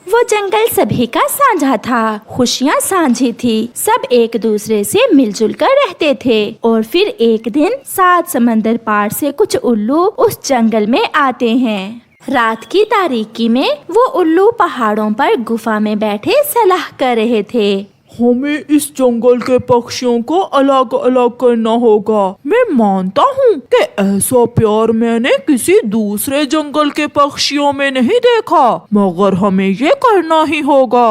वो जंगल सभी का साझा था, खुशियाँ साझी थी, सब एक दूसरे से मिलजुल कर रहते थे। और फिर एक दिन 7 समंदर पार से कुछ उल्लू उस जंगल में आते हैं। रात की तारीकी में वो उल्लू पहाड़ों पर गुफा में बैठे सलाह कर रहे थे। हमें इस जंगल के पक्षियों को अलग अलग करना होगा। मैं मानता हूँ कि ऐसा प्यार मैंने किसी दूसरे जंगल के पक्षियों में नहीं देखा, मगर हमें ये करना ही होगा।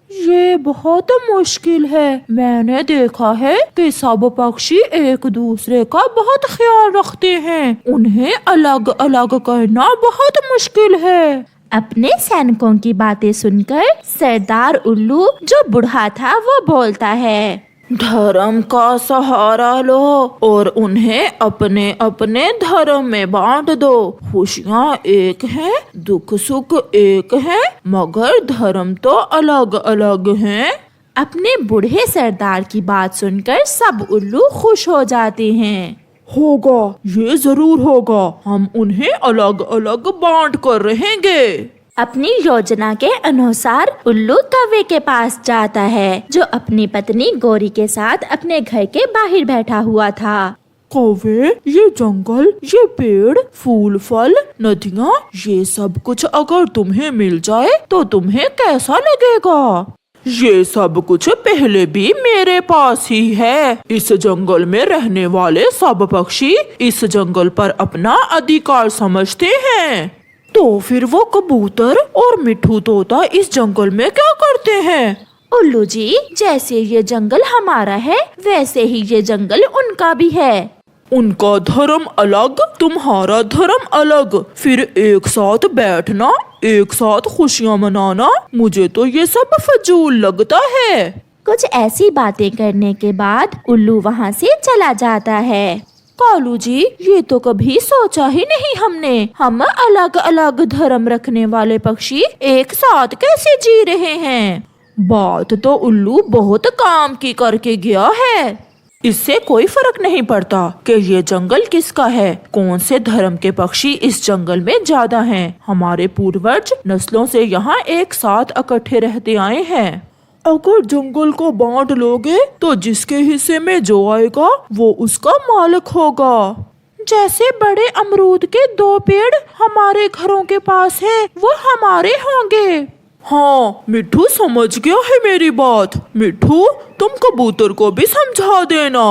ये बहुत मुश्किल है। मैंने देखा है कि सब पक्षी एक दूसरे का बहुत ख्याल रखते हैं, उन्हें अलग अलग करना बहुत मुश्किल है। अपने सैनिकों की बातें सुनकर सरदार उल्लू जो बूढ़ा था वो बोलता है, धर्म का सहारा लो और उन्हें अपने अपने धर्म में बांट दो। खुशियाँ एक हैं, दुख सुख एक है, मगर धर्म तो अलग अलग हैं। अपने बूढ़े सरदार की बात सुनकर सब उल्लू खुश हो जाते हैं। होगा, ये जरूर होगा। हम उन्हें अलग अलग बांट कर रहेंगे। अपनी योजना के अनुसार उल्लू कौवे के पास जाता है, जो अपनी पत्नी गोरी के साथ अपने घर के बाहर बैठा हुआ था। कौवे, ये जंगल, ये पेड़, फूल फल, नदियाँ, ये सब कुछ अगर तुम्हें मिल जाए तो तुम्हें कैसा लगेगा? ये सब कुछ पहले भी मेरे पास ही है। इस जंगल में रहने वाले सब पक्षी इस जंगल पर अपना अधिकार समझते हैं। तो फिर वो कबूतर और मिट्ठू तोता इस जंगल में क्या करते हैं? उल्लू जी, जैसे ये जंगल हमारा है वैसे ही ये जंगल उनका भी है। उनका धर्म अलग, तुम्हारा धर्म अलग, फिर एक साथ बैठना, एक साथ खुशियाँ मनाना, मुझे तो ये सब फजूल लगता है। कुछ ऐसी बातें करने के बाद उल्लू वहाँ से चला जाता है। कालू जी, ये तो कभी सोचा ही नहीं हमने। हम अलग अलग धर्म रखने वाले पक्षी एक साथ कैसे जी रहे हैं? बात तो उल्लू बहुत काम की करके गया है। इससे कोई फर्क नहीं पड़ता कि ये जंगल किसका है, कौन से धर्म के पक्षी इस जंगल में ज्यादा हैं। हमारे पूर्वज नस्लों से यहाँ एक साथ इकट्ठे रहते आए हैं। अगर जंगल को बांट लोगे तो जिसके हिस्से में जो आएगा वो उसका मालिक होगा। जैसे बड़े अमरूद के 2 पेड़ हमारे घरों के पास है, वो हमारे होंगे। हाँ, मिट्ठू समझ गया है मेरी बात। मिट्ठू, तुम कबूतर को भी समझा देना।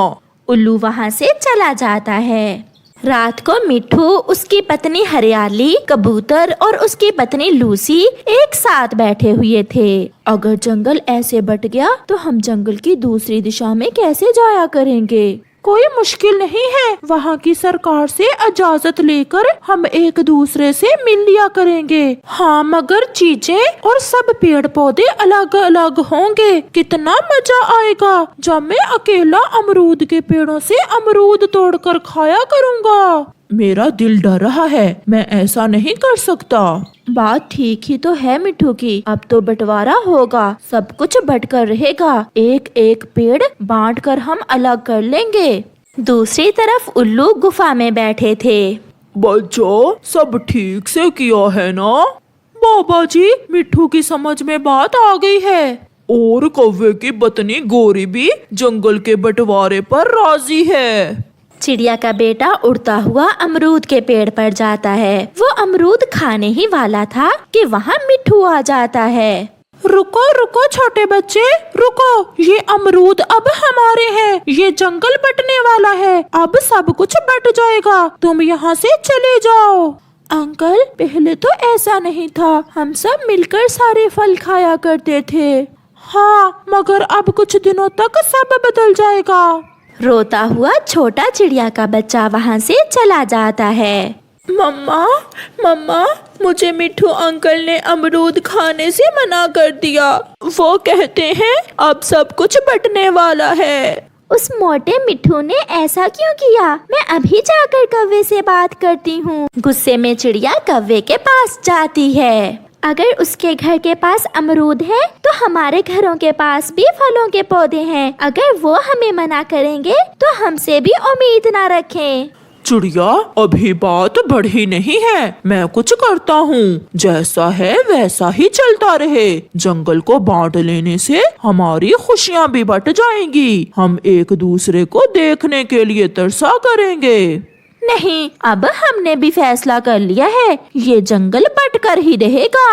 उल्लू वहाँ से चला जाता है। रात को मिट्ठू, उसकी पत्नी हरियाली, कबूतर और उसकी पत्नी लूसी एक साथ बैठे हुए थे। अगर जंगल ऐसे बट गया तो हम जंगल की दूसरी दिशा में कैसे जाया करेंगे? कोई मुश्किल नहीं है, वहाँ की सरकार से इजाजत लेकर हम एक दूसरे से मिल लिया करेंगे। हाँ, मगर चीजें और सब पेड़ पौधे अलग अलग होंगे। कितना मजा आएगा जब मैं अकेला अमरूद के पेड़ों से अमरूद तोड़कर खाया करूँगा। मेरा दिल डर रहा है, मैं ऐसा नहीं कर सकता। बात ठीक ही तो है मिट्ठू की, अब तो बंटवारा होगा, सब कुछ बंटकर रहेगा। एक एक पेड़ बांटकर हम अलग कर लेंगे। दूसरी तरफ उल्लू गुफा में बैठे थे। बच्चों, सब ठीक से किया है ना? बाबा जी, मिट्ठू की समझ में बात आ गई है और कौवे की पत्नी गोरी भी जंगल के बंटवारे पर राजी है। चिड़िया का बेटा उड़ता हुआ अमरूद के पेड़ पर जाता है। वो अमरूद खाने ही वाला था कि वहाँ मिट्ठू आ जाता है। रुको रुको छोटे बच्चे, रुको, ये अमरूद अब हमारे हैं। ये जंगल बंटने वाला है, अब सब कुछ बंट जाएगा, तुम यहाँ से चले जाओ। अंकल, पहले तो ऐसा नहीं था, हम सब मिलकर सारे फल खाया करते थे। हाँ, मगर अब कुछ दिनों तक सब बदल जाएगा। रोता हुआ छोटा चिड़िया का बच्चा वहाँ से चला जाता है। मम्मा, मम्मा, मुझे मिट्ठू अंकल ने अमरूद खाने से मना कर दिया। वो कहते हैं अब सब कुछ बंटने वाला है। उस मोटे मिट्ठू ने ऐसा क्यों किया? मैं अभी जाकर कौवे से बात करती हूँ। गुस्से में चिड़िया कौवे के पास जाती है। अगर उसके घर के पास अमरूद है तो हमारे घरों के पास भी फलों के पौधे हैं। अगर वो हमें मना करेंगे तो हमसे भी उम्मीद ना रखें। चिड़िया, अभी बात बढ़ी नहीं है, मैं कुछ करता हूँ। जैसा है वैसा ही चलता रहे। जंगल को बांट लेने से हमारी खुशियाँ भी बट जाएंगी। हम एक दूसरे को देखने के लिए तरसा करेंगे। नहीं, अब हमने भी फैसला कर लिया है, ये जंगल बंटकर ही रहेगा।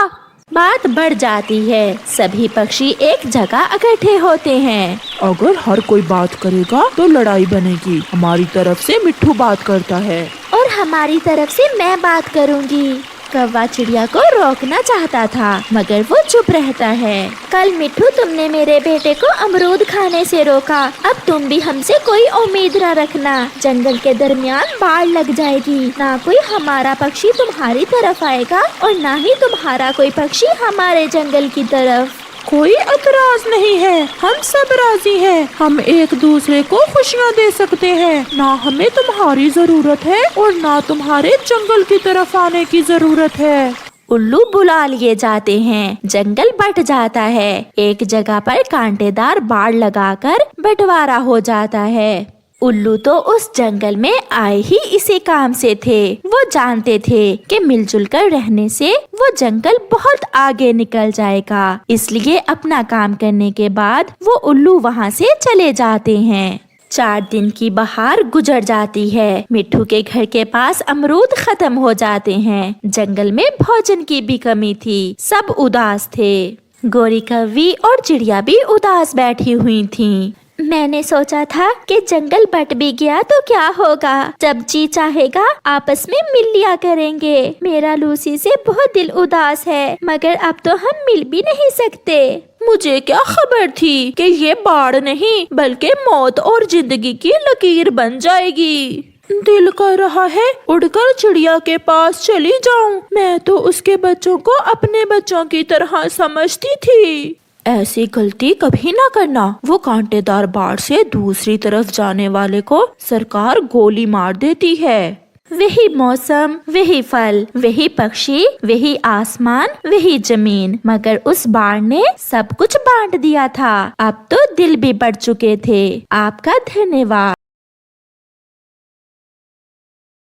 बात बढ़ जाती है। सभी पक्षी एक जगह इकट्ठे होते हैं। अगर हर कोई बात करेगा तो लड़ाई बनेगी। हमारी तरफ से मिट्ठू बात करता है और हमारी तरफ से मैं बात करूंगी। कौवा चिड़िया को रोकना चाहता था मगर वो चुप रहता है। कल मिट्ठू, तुमने मेरे बेटे को अमरूद खाने से रोका, अब तुम भी हमसे कोई उम्मीद न रखना। जंगल के दरमियान बाढ़ लग जाएगी, ना कोई हमारा पक्षी तुम्हारी तरफ आएगा और ना ही तुम्हारा कोई पक्षी हमारे जंगल की तरफ। कोई एतराज नहीं है, हम सब राजी हैं। हम एक दूसरे को खुशियाँ दे सकते हैं। ना हमें तुम्हारी जरूरत है और ना तुम्हारे जंगल की तरफ आने की जरूरत है। उल्लू बुला लिए जाते हैं। जंगल बट जाता है। एक जगह पर कांटेदार बाड़ लगाकर बंटवारा हो जाता है। उल्लू तो उस जंगल में आए ही इसी काम से थे। वो जानते थे कि मिलजुल कर रहने से वो जंगल बहुत आगे निकल जाएगा, इसलिए अपना काम करने के बाद वो उल्लू वहाँ से चले जाते हैं। 4 दिन की बहार गुजर जाती है। मिट्ठू के घर के पास अमरूद खत्म हो जाते हैं। जंगल में भोजन की भी कमी थी। सब उदास थे। गोरी कौवी और चिड़िया भी उदास बैठी हुई थीं। मैंने सोचा था कि जंगल बट भी गया तो क्या होगा, जब जी चाहेगा आपस में मिल लिया करेंगे। मेरा लूसी से बहुत दिल उदास है, मगर अब तो हम मिल भी नहीं सकते। मुझे क्या खबर थी कि ये बाढ़ नहीं बल्कि मौत और जिंदगी की लकीर बन जाएगी। दिल कर रहा है उड़कर चिड़िया के पास चली जाऊं। मैं तो उसके बच्चों को अपने बच्चों की तरह समझती थी। ऐसी गलती कभी ना करना। वो कांटेदार बाढ़ से दूसरी तरफ जाने वाले को सरकार गोली मार देती है। वही मौसम, वही फल, वही पक्षी, वही आसमान, वही जमीन, मगर उस बाढ़ ने सब कुछ बांट दिया था। अब तो दिल भी बढ़ चुके थे। आपका धन्यवाद।